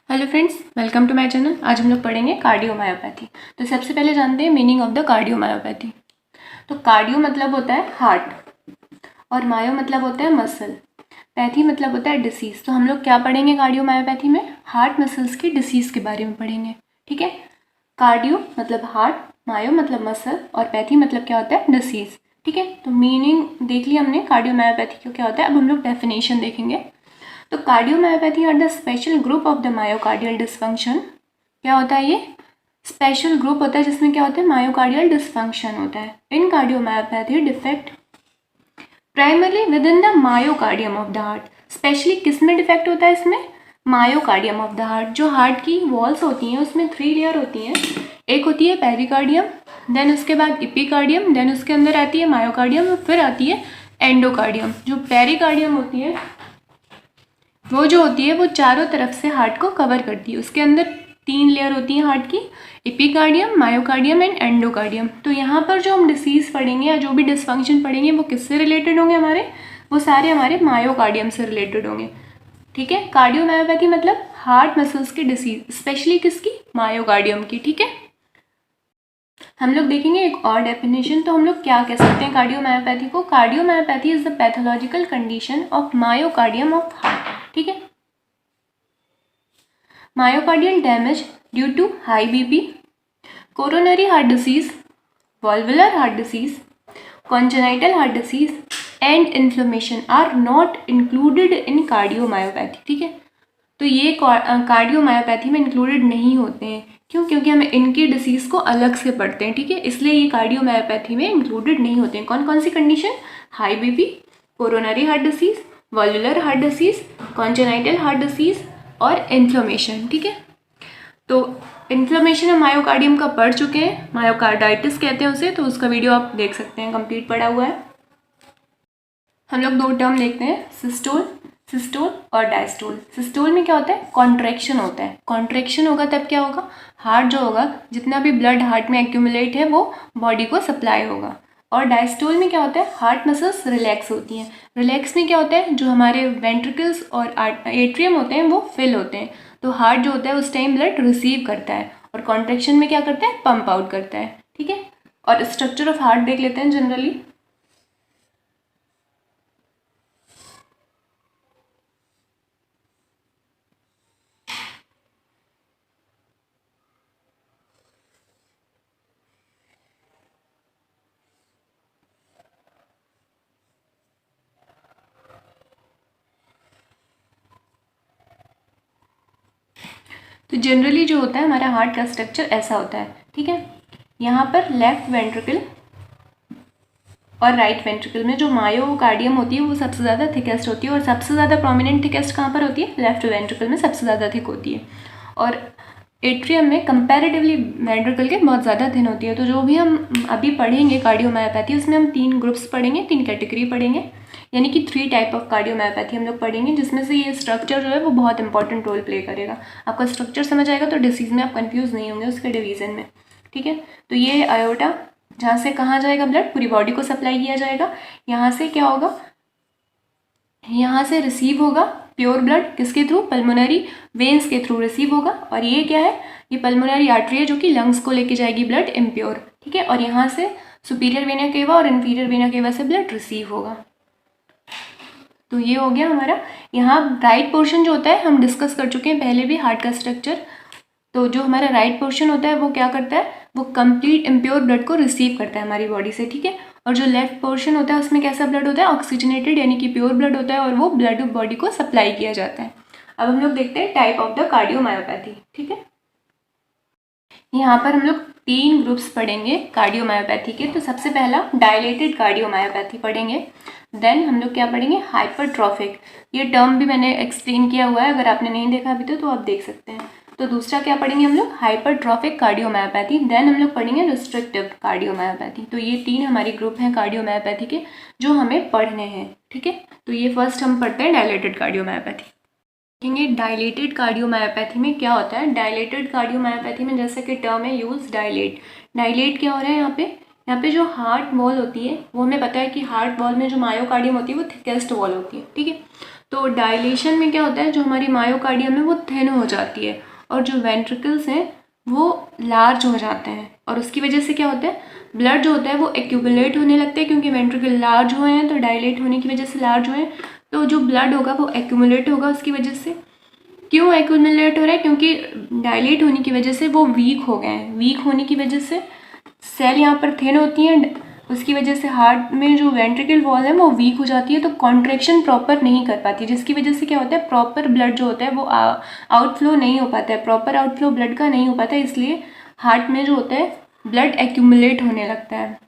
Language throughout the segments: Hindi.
Hello friends, welcome to my channel. आज हम लोग पढ़ेंगे कार्डियोमायोपैथी। तो सबसे पहले जानते हैं मीनिंग ऑफ द कार्डियोमायोपैथी। तो कार्डियो मतलब होता है हार्ट और मायो मतलब होता है मसल, पैथी मतलब होता है डिसीज। तो हम लोग क्या पढ़ेंगे कार्डियोमायोपैथी में? हार्ट मसल्स की डिसीज के बारे में पढ़ेंगे। ठीक है, कार्डियो मतलब हार्ट, मायो मतलब मसल और पैथी मतलब क्या होता है? डिसीज। ठीक है, तो मीनिंग देख लिया हमने कार्डियोमायोपैथी को क्या होता है। अब हम लोग डेफिनेशन देखेंगे। तो cardiomyopathy are the special group of the myocardial dysfunction. क्या होता है ये? स्पेशल ग्रुप होता है जिसमें क्या होता है? मायोकार्डियल डिसफंक्शन होता है। In cardiomyopathy defect primarily with in the myocardium of the heart. Specially किस में डिफेक्ट होता है? इसमें मायोकार्डियम ऑफ द हार्ट। जो हार्ट की वॉल्स होती हैं उसमें 3 लेयर होती हैं। एक होती है पेरिकार्डियम, देन उसके बाद इपिकार्डियम, देन उसके अंदर आती है मायोकार्डियम और फिर आती है एंडोकार्डियम। जो पेरिकार्डियम होती है वो जो होती है वो चारों तरफ से हार्ट को कवर करती है। उसके अंदर 3 लेयर होती हैं हार्ट की, एपिकार्डियम, मायोकार्डियम एंड एंडोकार्डियम। तो यहाँ पर जो हम डिसीज पढ़ेंगे या जो भी डिसफंक्शन पढ़ेंगे वो किससे रिलेटेड होंगे? वो सारे हमारे मायोकार्डियम से रिलेटेड होंगे। ठीक है, कार्डियोमायोपैथी मतलब हार्ट मसल्स की डिसीज, स्पेशली किसकी? मायोकार्डियम की। ठीक है, हम लोग देखेंगे एक और डेफिनेशन। तो हम लोग क्या कह सकते हैं कार्डियोमायोपैथी को? Cardiomyopathy is the pathological condition of myocardium of heart. ठीक है, myocardial damage due to high BP, coronary heart disease, valvular heart disease, congenital heart disease and inflammation are not included in cardiomyopathy। ठीक है, तो ये कार्डियोमायोपैथी में इंक्लूडेड नहीं होते हैं। क्यों? क्योंकि हम इनकी डिसीज़ को अलग से पढ़ते हैं। ठीक है, इसलिए ये कार्डियोमायोपैथी में इंक्लूडेड नहीं होते हैं। कौन कौन सी condition? High BP, coronary heart disease, valvular heart disease, congenital heart disease और इन्फ्लेमेशन। ठीक है, तो इन्फ्लेमेशन हम मायोकार्डियम का पढ़ चुके हैं, मायोकार्डाइटिस कहते हैं उसे। तो उसका वीडियो आप देख सकते हैं, कंप्लीट पढ़ा हुआ है। हम लोग 2 टर्म देखते हैं, सिस्टोल और डायस्टोल। सिस्टोल में क्या होता है? कॉन्ट्रैक्शन होता है। कॉन्ट्रैक्शन होगा तब क्या होगा? हार्ट जो होगा, जितना भी ब्लड हार्ट में एक्यूमुलेट है वो बॉडी को सप्लाई होगा। और डायस्टोल में क्या होता है? हार्ट मसल्स रिलैक्स होती हैं। रिलैक्स में क्या होता है? जो हमारे वेंट्रिकल्स और एट्रियम होते हैं वो फिल होते हैं। तो हार्ट जो होता है उस टाइम ब्लड रिसीव करता है और कॉन्ट्रैक्शन में क्या करता है? पंप आउट करता है। ठीक है, और स्ट्रक्चर ऑफ हार्ट देख लेते हैं जनरली। तो जनरली जो होता है हमारा हार्ट का स्ट्रक्चर ऐसा होता है। ठीक है, यहाँ पर लेफ्ट वेंट्रिकल और राइट वेंट्रिकल में जो मायोकार्डियम होती है वो सबसे ज़्यादा थिकेस्ट होती है और सबसे ज़्यादा प्रोमिनेंट थिकेस्ट कहाँ पर होती है? लेफ्ट वेंट्रिकल में सबसे ज़्यादा थिक होती है। और एट्रियम में कंपैरेटिवली वेंट्रिकल के बहुत ज़्यादा थिन होती है। तो जो भी हम अभी पढ़ेंगे कार्डियोमायोपैथी, उसमें हम 3 ग्रुप्स पढ़ेंगे, 3 कैटेगरी पढ़ेंगे, यानी कि 3 टाइप ऑफ कार्डियोमायोपैथी हम लोग पढ़ेंगे, जिसमें से ये स्ट्रक्चर जो है वो बहुत इंपॉर्टेंट रोल प्ले करेगा। आपका स्ट्रक्चर समझ आएगा तो डिसीज में आप कंफ्यूज नहीं होंगे उसके डिवीजन में। ठीक है, तो ये आयोटा जहाँ से कहाँ जाएगा ब्लड? पूरी बॉडी को सप्लाई किया जाएगा। यहाँ से क्या होगा? यहाँ से रिसीव होगा प्योर ब्लड, किसके थ्रू? पल्मोनरी वेन्स के थ्रू रिसीव होगा। और ये क्या है? ये पल्मोनरी आर्टरी है जो कि लंग्स को लेके जाएगी ब्लड इम्प्योर। ठीक है, और यहाँ से सुपीरियर वेना केवा और इन्फीरियर वेना केवा से ब्लड रिसीव होगा। तो ये हो गया हमारा। यहाँ राइट पोर्शन जो होता है हम डिस्कस कर चुके हैं पहले भी हार्ट का स्ट्रक्चर। तो जो हमारा राइट पोर्शन होता है वो क्या करता है? वो कंप्लीट इम्प्योर ब्लड को रिसीव करता है हमारी बॉडी से। ठीक है, और जो लेफ्ट पोर्शन होता है उसमें कैसा ब्लड होता है? ऑक्सीजनेटेड, यानी कि प्योर ब्लड होता है और वो ब्लड बॉडी को सप्लाई किया जाता है। अब हम लोग देखते हैं टाइप ऑफ द कार्डियोमायोपैथी। ठीक है, यहाँ पर हम लोग 3 ग्रुप्स पढ़ेंगे कार्डियोमायोपैथी के। तो सबसे पहला डायलेटेड कार्डियोमायोपैथी पढ़ेंगे। देन हम लोग क्या पढ़ेंगे? हाइपरट्रॉफिक। ये टर्म भी मैंने एक्सप्लेन किया हुआ है, अगर आपने नहीं देखा अभी तो आप देख सकते हैं। तो दूसरा क्या पढ़ेंगे हम लोग? Hypertrophic cardiomyopathy. देन हम लोग पढ़ेंगे रिस्ट्रिक्टिव कार्डियोमायोपैथी। तो ये 3 हमारी ग्रुप हैं कार्डियोमायोपैथी के जो हमें पढ़ने हैं। ठीक है, तो ये फर्स्ट हम पढ़ते हैं डायलेटेड कार्डियोमायोपैथी। देखेंगे डायलेटेड कार्डियोमायोपैथी में क्या होता है। डायलेटेड कार्डियोमायोपैथी में जैसे कि टर्म है यूज डायलेट। डायलेट क्या हो रहा है यहाँ पे? यहाँ पे जो हार्ट वॉल होती है वो हमें पता है कि हार्ट वॉल में जो मायोकार्डियम होती है वो थिकेस्ट वॉल होती है, ठीक है। तो डायलेशन में क्या होता है, जो हमारी मायोकार्डियम है वो थिन हो जाती है और जो वेंट्रिकल्स हैं वो लार्ज हो जाते हैं, और उसकी वजह से क्या होता है, ब्लड जो होता है वो एक्यूमुलेट होने लगता है, क्योंकि वेंट्रिकल लार्ज हुए हैं तो डायलेट होने की वजह से लार्ज हुए हैं, तो जो ब्लड होगा वो एक्यूमुलेट होगा उसकी वजह से। क्यों एक्यूमुलेट हो रहा है, क्योंकि डायलेट होने की वजह से वो वीक हो गए हैं, वीक होने की वजह से सेल यहाँ पर थिन होती हैं, उसकी वजह से हार्ट में जो वेंट्रिकल वॉल है वो वीक हो जाती है, तो कॉन्ट्रैक्शन प्रॉपर नहीं कर पाती, जिसकी वजह से क्या होता है, प्रॉपर ब्लड जो होता है वो आउटफ्लो नहीं हो पाता है, प्रॉपर आउटफ्लो ब्लड का नहीं हो पाता है, इसलिए हार्ट में जो होता है ब्लड एक्यूमुलेट होने लगता है,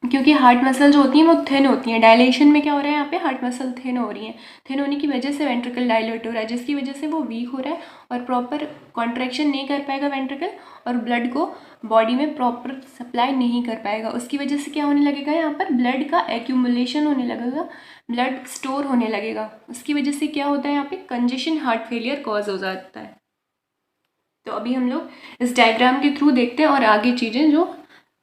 क्योंकि हार्ट मसल जो होती हैं वो थिन होती हैं। डायलेशन में क्या हो रहा है, यहाँ पे हार्ट मसल थिन हो रही है, थिन होने की वजह से वेंट्रिकल डायलेट हो रहा है, जिसकी वजह से वो वीक हो रहा है और प्रॉपर कॉन्ट्रैक्शन नहीं कर पाएगा वेंट्रिकल, और ब्लड को बॉडी में प्रॉपर सप्लाई नहीं कर पाएगा। उसकी वजह से क्या होने लगेगा, यहाँ पर ब्लड का एक्यूमुलेशन होने लगेगा, ब्लड स्टोर होने लगेगा, उसकी वजह से क्या होता है, यहाँ पे कंजेशन हार्ट फेलियर कॉज हो जाता है। तो अभी हम लोग इस डायग्राम के थ्रू देखते हैं और आगे चीज़ें जो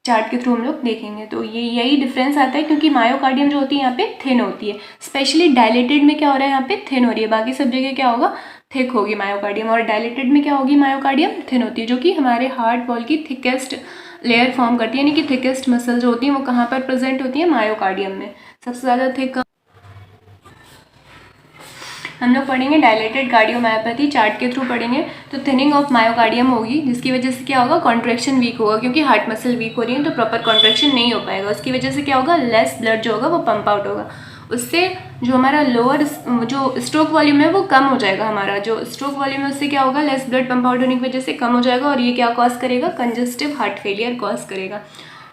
चार्ट के थ्रू हम लोग देखेंगे। तो ये यही डिफरेंस आता है, क्योंकि मायोकार्डियम जो होती है यहाँ पे थिन होती है, स्पेशली डायलेटेड में क्या हो रहा है, यहाँ पे थिन हो रही है, बाकी सब जगह क्या होगा, थिक होगी मायोकार्डियम, और डायलेटेड में क्या होगी, मायोकार्डियम थिन होती है, जो कि हमारे हार्ट वॉल की थिकेस्ट लेयर फॉर्म करती है, यानी कि थिकेस्ट मसल जो होती है वो कहाँ पर प्रेजेंट होती है, मायोकार्डियम में सबसे ज़्यादा थिक। हम लोग पढ़ेंगे डायलेटेड कार्डियोमायोपैथी, चार्ट के थ्रू पढ़ेंगे, तो थिनिंग ऑफ मायोकार्डियम होगी, जिसकी वजह से क्या होगा, कॉन्ट्रैक्शन वीक होगा, क्योंकि हार्ट मसल वीक हो रही है तो प्रॉपर कॉन्ट्रैक्शन नहीं हो पाएगा, उसकी वजह से क्या होगा, लेस ब्लड जो होगा वो पंप आउट होगा, उससे जो हमारा लोअर जो स्ट्रोक वॉल्यूम है वो कम हो जाएगा, हमारा जो स्ट्रोक वॉल्यूम है उससे क्या होगा, लेस ब्लड पंप आउट होने की वजह से कम हो जाएगा, और ये क्या कॉज करेगा, कंजेस्टिव हार्ट फेलियर कॉज करेगा।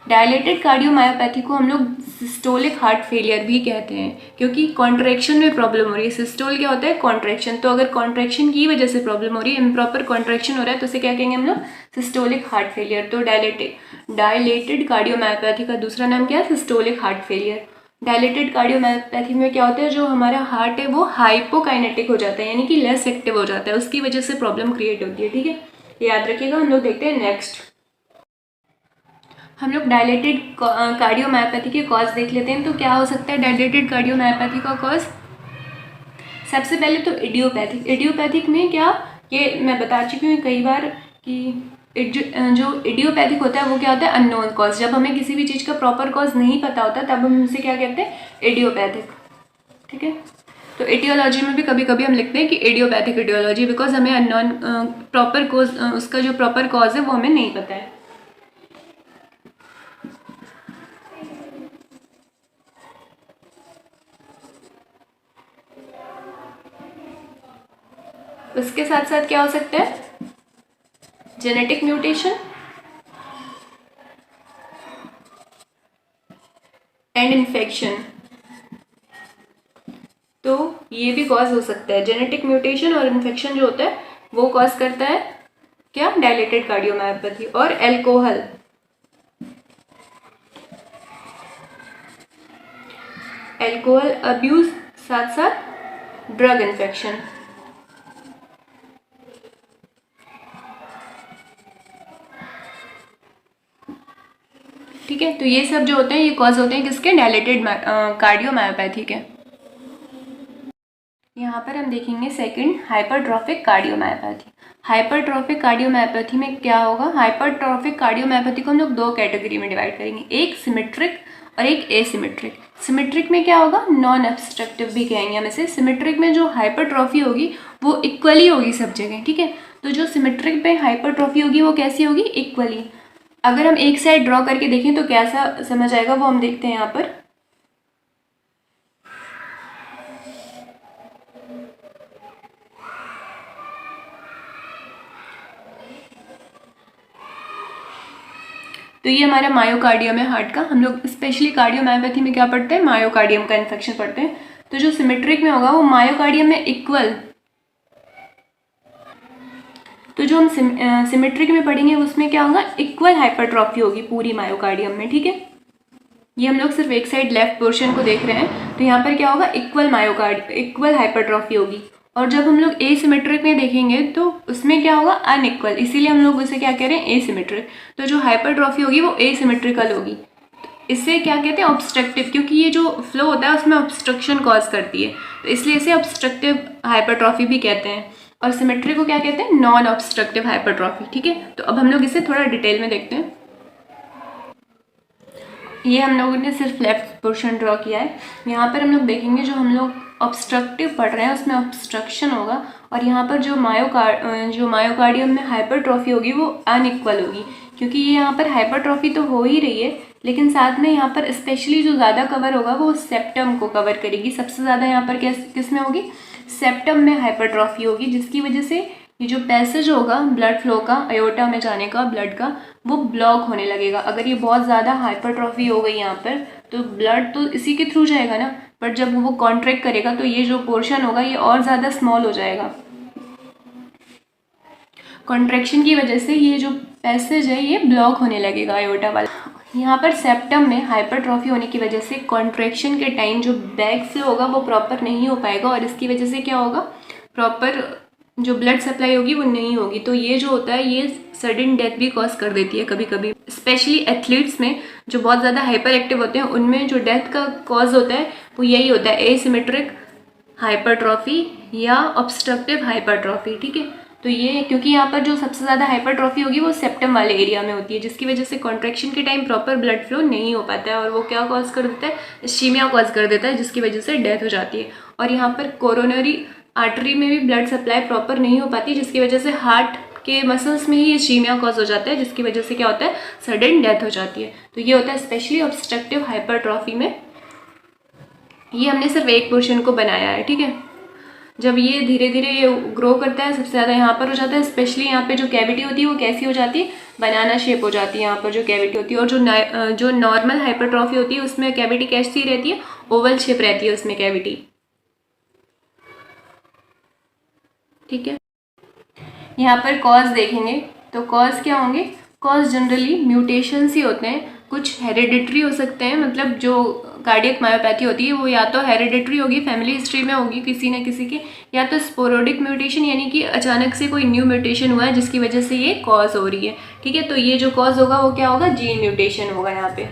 डायलेटेड कार्डियोमायोपैथी को हम लोग सिस्टोलिक हार्ट फेलियर भी कहते हैं, क्योंकि कॉन्ट्रैक्शन में प्रॉब्लम हो रही है। सिस्टोल क्या होता है, कॉन्ट्रैक्शन, तो अगर कॉन्ट्रैक्शन की वजह से प्रॉब्लम हो रही है, इम्प्रॉपर कॉन्ट्रैक्शन हो रहा है, तो उसे क्या कहेंगे हम लोग, सिस्टोलिक हार्ट फेलियर। तो डायलेटेड कार्डियोमायोपैथी का दूसरा नाम क्या है, systolic heart failure. Dilated cardiomyopathy में क्या होता है, जो हमारा हार्ट है वो हाइपोकाइनेटिक हो जाता है, यानी कि लेस एक्टिव हो जाता है, उसकी वजह से प्रॉब्लम क्रिएट होती है, ठीक है, याद रखिएगा। हम लोग देखते हैं नेक्स्ट, हम लोग डायलेटेड कार्डियोमायोपैथी के कॉज देख लेते हैं। तो क्या हो सकता है डायलेटेड कार्डियोमायोपैथी का कॉज, सबसे पहले तो इडियोपैथिक। इडियोपैथिक में क्या, ये मैं बता चुकी हूँ कई बार कि जो इडियोपैथिक होता है वो क्या होता है, अननोन कॉज, जब हमें किसी भी चीज़ का प्रॉपर कॉज नहीं पता होता तब हम उसे क्या कहते हैं, इडियोपैथिक, ठीक है। तो एटियोलॉजी में भी कभी कभी हम लिखते हैं कि इडियोपैथिक इडियोलॉजी, बिकॉज हमें अननोन प्रॉपर कॉज, उसका जो प्रॉपर कॉज है वो हमें नहीं पता है। उसके साथ साथ क्या हो सकता है, जेनेटिक म्यूटेशन एंड इन्फेक्शन, तो ये भी कॉज हो सकता है। जेनेटिक म्यूटेशन और इन्फेक्शन जो होता है वो कॉज करता है क्या, डायलेटेड कार्डियोमायोपैथी। और अल्कोहल, अल्कोहल अब्यूज, साथ साथ ड्रग इन्फेक्शन। ठीक है, तो ये सब जो होते हैं ये कॉज होते हैं किसके, डायलेटेड कार्डियोमायोपैथी के। यहाँ पर हम देखेंगे second, hypertrophic cardiomyopathy. Hypertrophic cardiomyopathy में क्या होगा, हाइपरट्रॉफिक कार्डियोमायोपैथी को हम लोग दो कैटेगरी में डिवाइड करेंगे, एक सिमेट्रिक और एक एसिमेट्रिक। सिमेट्रिक में क्या होगा, नॉन ऑब्स्ट्रक्टिव भी कहेंगे हम इसे। सिमेट्रिक में जो हाइपरट्रॉफी होगी वो इक्वली होगी सब जगह, ठीक है। तो जो सिमेट्रिक पे हाइपरट्रॉफी होगी वो कैसी होगी, इक्वली। अगर हम एक साइड ड्रॉ करके देखें तो कैसा समझ आएगा वो हम देखते हैं यहाँ पर। तो ये हमारा मायोकार्डियम है हार्ट का। हम लोग स्पेशली कार्डियोमायोपैथी में क्या पढ़ते हैं, मायोकार्डियम का इन्फेक्शन पढ़ते हैं। तो जो सिमेट्रिक में होगा वो मायोकार्डियम में इक्वल, तो जो हम सिमेट्रिक में पढ़ेंगे उसमें क्या होगा, इक्वल हाइपरट्रॉफी होगी पूरी मायोकार्डियम में, ठीक है। ये हम लोग सिर्फ एक साइड लेफ्ट पोर्शन को देख रहे हैं, तो यहाँ पर क्या होगा, इक्वल हाइपरट्रॉफी होगी। और जब हम लोग एसिमेट्रिक में देखेंगे तो उसमें क्या होगा, अनइक्वल, इसीलिए हम लोग उसे क्या कह रहे हैं, एसिमेट्रिक। तो जो हाइपरट्रॉफी होगी वो एसिमेट्रिकल होगी, इसे क्या कहते हैं, ऑब्स्ट्रक्टिव, क्योंकि ये जो फ्लो होता है उसमें ऑब्स्ट्रक्शन कॉज करती है, तो इसलिए इसे ऑब्स्ट्रक्टिव हाइपरट्रॉफी भी कहते हैं। और सिमेट्री को क्या कहते हैं, नॉन ऑब्स्ट्रक्टिव हाइपरट्रॉफी। ठीक है, तो अब हम लोग इसे थोड़ा डिटेल में देखते हैं। ये हम लोगों ने सिर्फ लेफ्ट पोर्शन ड्रॉ किया है। यहाँ पर हम लोग देखेंगे जो हम लोग ऑब्स्ट्रक्टिव पढ़ रहे हैं उसमें ऑब्स्ट्रक्शन होगा, और यहाँ पर जो मायोकार्डियम में हाइपरट्रॉफी होगी वो अनइक्वल होगी, क्योंकि ये यहाँ पर हाइपरट्रॉफी तो हो ही रही है, लेकिन साथ में यहाँ पर स्पेशली जो ज़्यादा कवर होगा वो सेप्टम को कवर करेगी। सबसे ज़्यादा यहाँ पर किस में होगी, सेप्टम में हाइपरट्रॉफी होगी, जिसकी वजह से ये जो पैसेज होगा ब्लड फ्लो का, अयोटा में जाने का ब्लड का, वो ब्लॉक होने लगेगा। अगर ये बहुत ज़्यादा हाइपरट्रॉफी हो गई यहाँ पर, तो ब्लड तो इसी के थ्रू जाएगा ना, बट जब वो कॉन्ट्रैक्ट करेगा तो ये जो पोर्शन होगा ये और ज़्यादा स्मॉल हो जाएगा। कॉन्ट्रैक्शन की वजह से ये जो पैसेज है ये ब्लॉक होने लगेगा अयोटा वाला। यहाँ पर सेप्टम में हाइपरट्रॉफी होने की वजह से कॉन्ट्रैक्शन के टाइम जो बैक फ्लो होगा वो प्रॉपर नहीं हो पाएगा, और इसकी वजह से क्या होगा, प्रॉपर जो ब्लड सप्लाई होगी वो नहीं होगी। तो ये जो होता है ये सडन डेथ भी कॉज कर देती है कभी कभी, स्पेशली एथलीट्स में जो बहुत ज़्यादा हाइपर एक्टिव होते हैं उनमें जो डेथ का कॉज होता है वो यही होता है, एसिमेट्रिक हाइपरट्रॉफी या ऑब्स्ट्रक्टिव हाइपरट्रॉफी। ठीक है, तो ये क्योंकि यहाँ पर जो सबसे ज़्यादा हाइपरट्रॉफी होगी वो सेप्टम वाले एरिया में होती है, जिसकी वजह से कॉन्ट्रैक्शन के टाइम प्रॉपर ब्लड फ्लो नहीं हो पाता है, और वो क्या कॉज कर देता है, इस्कीमिया कॉज कर देता है, जिसकी वजह से डेथ हो जाती है। और यहाँ पर कोरोनरी आर्टरी में भी ब्लड सप्लाई प्रॉपर नहीं हो पाती, जिसकी वजह से हार्ट के मसल्स में ही इस्कीमिया कॉज हो जाता है, जिसकी वजह से क्या होता है, सडन डेथ हो जाती है। तो ये होता है स्पेशली ऑब्स्ट्रक्टिव हाइपरट्रॉफी में। ये हमने सिर्फ एक पोर्शन को बनाया है। ठीक है, जब ये धीरे धीरे ये ग्रो करता है सबसे ज़्यादा यहाँ पर हो जाता है, स्पेशली यहाँ पे जो कैविटी होती है वो कैसी हो जाती है, बनाना शेप हो जाती है यहाँ पर जो कैविटी होती है। और जो नॉर्मल हाइपरट्रॉफी होती है उसमें कैविटी कैसी रहती है, ओवल शेप रहती है उसमें कैविटी। ठीक है, यहाँ पर कॉज देखेंगे तो कॉज क्या होंगे, कॉज जनरली म्यूटेशंस ही होते हैं, कुछ हेरिडिटरी हो सकते हैं, मतलब जो कार्डियक मायोपैथी होती है वो या तो हेरिडिटरी होगी, फैमिली हिस्ट्री में होगी किसी न किसी के, या तो स्पोरोडिक म्यूटेशन यानी कि अचानक से कोई न्यू म्यूटेशन हुआ है जिसकी वजह से ये कॉज हो रही है। ठीक है, तो ये जो कॉज होगा वो क्या होगा, जीन म्यूटेशन होगा। यहाँ पे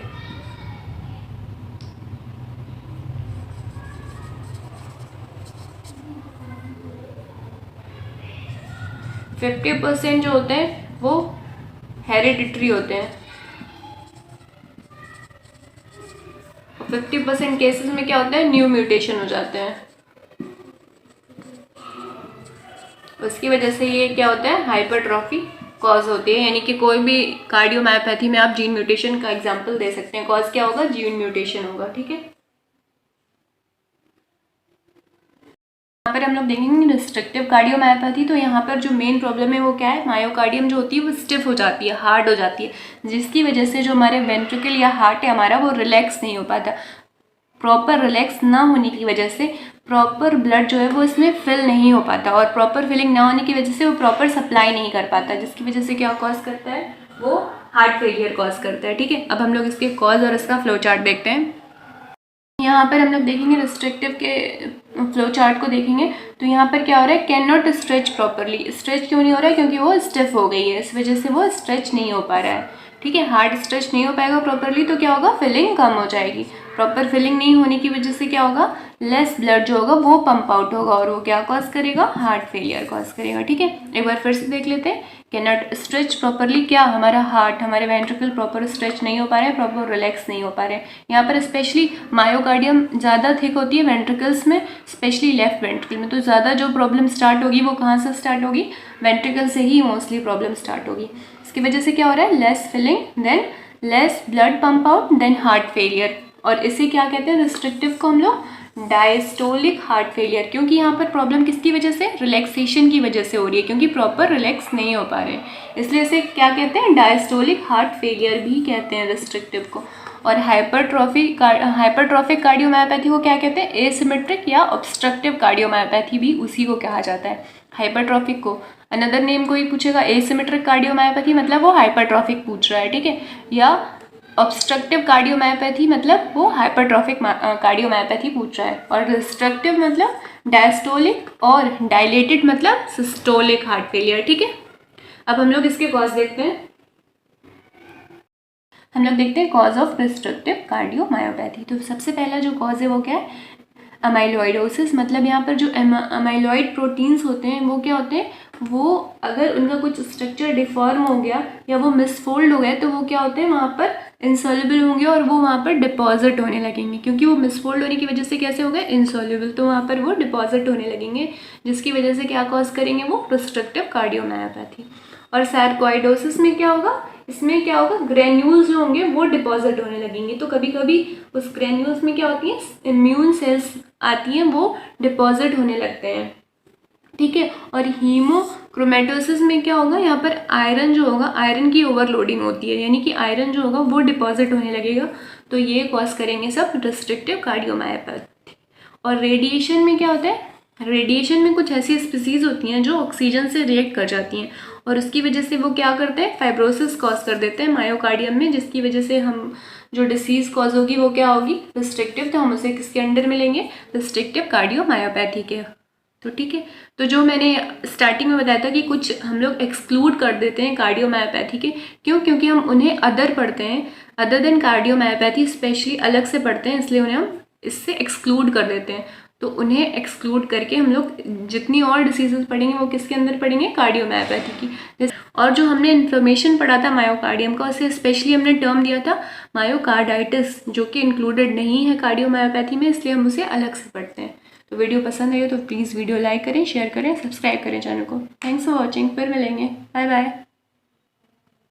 50% जो होते हैं वो हेरिडिटरी होते हैं, 50% केसेस में क्या होता है, न्यू म्यूटेशन हो जाते हैं। उसकी वजह से ये क्या होता है, हाइपरट्रॉफी कॉज होती है। यानी कि कोई भी कार्डियोमायोपैथी में आप जीन म्यूटेशन का एग्जांपल दे सकते हैं, कॉज क्या होगा, जीन म्यूटेशन होगा। ठीक है, यहाँ पर हम लोग देखेंगे रिस्ट्रिक्टिव कार्डियोमायोपैथी। तो यहाँ पर जो मेन प्रॉब्लम है वो क्या है, मायोकार्डियम जो होती है वो स्टिफ हो जाती है, हार्ड हो जाती है, जिसकी वजह से जो हमारे वेंट्रिकल या हार्ट है हमारा वो रिलैक्स नहीं हो पाता। प्रॉपर रिलैक्स ना होने की वजह से प्रॉपर ब्लड जो है वो इसमें फिल नहीं हो पाता, और प्रॉपर फिलिंग ना होने की वजह से वो प्रॉपर सप्लाई नहीं कर पाता, जिसकी वजह से क्या कॉज करता है, वो हार्ट फेलियर कॉज करता है। ठीक है, अब हम लोग इसके कॉज और इसका फ्लो चार्ट देखते हैं। यहाँ पर हम लोग देखेंगे रिस्ट्रिक्टिव के फ्लो चार्ट को देखेंगे तो यहाँ पर क्या हो रहा है, can not stretch properly. Stretch क्यों नहीं हो रहा है, क्योंकि वो स्टिफ हो गई है, इस वजह से वो स्ट्रेच नहीं हो पा रहा है। ठीक है, हार्ट स्ट्रेच नहीं हो पाएगा प्रॉपरली तो क्या होगा, फिलिंग कम हो जाएगी। प्रॉपर फिलिंग नहीं होने की वजह से क्या होगा, लेस ब्लड जो होगा वो पंप आउट होगा, और वो क्या कॉज करेगा, हार्ट फेलियर कॉज करेगा। ठीक है, एक बार फिर से देख लेते हैं, कैन नॉट स्ट्रेच प्रॉपरली, क्या हमारा हार्ट, हमारे वेंट्रिकल प्रॉपर स्ट्रेच नहीं हो पा रहे हैं, प्रॉपर रिलैक्स नहीं हो पा रहे हैं। यहाँ पर स्पेशली मायोकार्डियम ज़्यादा थिक होती है वेंट्रिकल्स में, स्पेशली लेफ्ट वेंट्रिकल में, तो ज़्यादा जो प्रॉब्लम स्टार्ट होगी वो कहाँ से स्टार्ट होगी, वेंट्रिकल से ही मोस्टली प्रॉब्लम स्टार्ट होगी। इसकी वजह से क्या हो रहा है, less filling, then less blood pump out, then heart failure. और इसे क्या कहते हैं, रिस्ट्रिक्टिव को हम लोग डायस्टोलिक हार्ट फेलियर, क्योंकि यहाँ पर प्रॉब्लम किसकी वजह से, रिलैक्सेशन की वजह से हो रही है, क्योंकि प्रॉपर रिलैक्स नहीं हो पा रहे हैं, इसलिए इसे क्या कहते हैं, डायस्टोलिक हार्ट फेलियर भी कहते हैं रिस्ट्रिक्टिव को। और हाइपरट्रॉफिक कार्डियोमायोपैथी को क्या कहते हैं, एसिमेट्रिक या ऑब्स्ट्रक्टिव कार्डियोमायोपैथी भी उसी को कहा जाता है। हाइपरट्रॉफिक को अनदर नेम कोई पूछेगा, एसिमेट्रिक कार्डियोमायोपैथी मतलब वो हाइपरट्रॉफिक पूछ रहा है। ठीक है, या ऑब्स्ट्रक्टिव कार्डियोमायोपैथी मतलब वो हाइपरट्रॉफिक कार्डियोमायोपैथी पूछ रहा है, और रिस्ट्रिक्टिव मतलब डायस्टोलिक, और डायलेटेड मतलब सिस्टोलिक हार्ट फेलियर। ठीक है, अब हम लोग इसके कॉज देखते हैं। हम लोग देखते हैं कॉज ऑफ रिस्ट्रिक्टिव कार्डियोमायोपैथी। तो सबसे पहला जो कॉज है वो क्या है, अमाइलॉइडोसिस। मतलब यहाँ पर जो अमाइलॉइड प्रोटीन्स होते हैं वो क्या होते हैं, वो अगर उनका कुछ स्ट्रक्चर डिफॉर्म हो गया या वो मिसफोल्ड हो गया तो वो क्या होते हैं, वहाँ पर इंसॉल्युबल होंगे और वो वहाँ पर डिपॉजिट होने लगेंगे, क्योंकि वो मिसफोल्ड होने की वजह से कैसे हो गए, इंसॉल्युबल, तो वहाँ पर वो डिपॉजिट होने लगेंगे, जिसकी वजह से क्या कॉज करेंगे, वो रिस्ट्रिक्टिव कार्डियोमायोपैथी। और सार्कोइडोसिस में क्या होगा, इसमें क्या होगा, ग्रेन्यूल्स जो होंगे वो डिपॉजिट होने लगेंगे। तो कभी कभी उस ग्रेन्यूल्स में क्या होती है, इम्यून सेल्स आती हैं, वो डिपॉजिट होने लगते हैं, ठीक है। और हीमोक्रोमेटोसिस में क्या होगा, यहाँ पर आयरन जो होगा, आयरन की ओवरलोडिंग होती है, यानी कि आयरन जो होगा वो डिपॉजिट होने लगेगा। तो ये कॉज करेंगे सब रिस्ट्रिक्टिव कार्डियोमायोपैथी। और रेडिएशन में क्या होता है, रेडिएशन में कुछ ऐसी स्पीसीज होती हैं जो ऑक्सीजन से रिएक्ट कर जाती हैं और उसकी वजह से वो क्या करते हैं, फाइब्रोसिस कॉज कर देते हैं मायोकार्डियम में, जिसकी वजह से हम जो डिसीज कॉज होगी वो क्या होगी, रिस्ट्रिक्टिव। तो हम उसे किसके अंडर में लेंगे, रिस्ट्रिक्टिव कार्डियोमायोपैथी के। तो ठीक है, तो जो मैंने स्टार्टिंग में बताया था कि कुछ हम लोग एक्सक्लूड कर देते हैं कार्डियोमायोपैथी के, क्यों, क्योंकि हम उन्हें अदर पढ़ते हैं, अदर देन कार्डियोमायोपैथी स्पेशली अलग से पढ़ते हैं, इसलिए उन्हें हम इससे एक्सक्लूड कर देते हैं। तो उन्हें एक्सक्लूड करके हम लोग जितनी और डिसीजेज पढ़ेंगे वो किसके अंदर पढ़ेंगे, कार्डियोमायोपैथी की। और जो हमने इन्फॉर्मेशन पढ़ा था मायोकार्डियम का, उसे स्पेशली हमने टर्म दिया था मायोकार्डाइटिस, जो कि इंक्लूडेड नहीं है कार्डियोमायोपैथी में, इसलिए हम उसे अलग से पढ़ते हैं। तो वीडियो पसंद आई हो तो प्लीज़ वीडियो लाइक करें, शेयर करें, सब्सक्राइब करें चैनल को। थैंक्स फॉर वॉचिंग, फिर मिलेंगे, बाय बाय।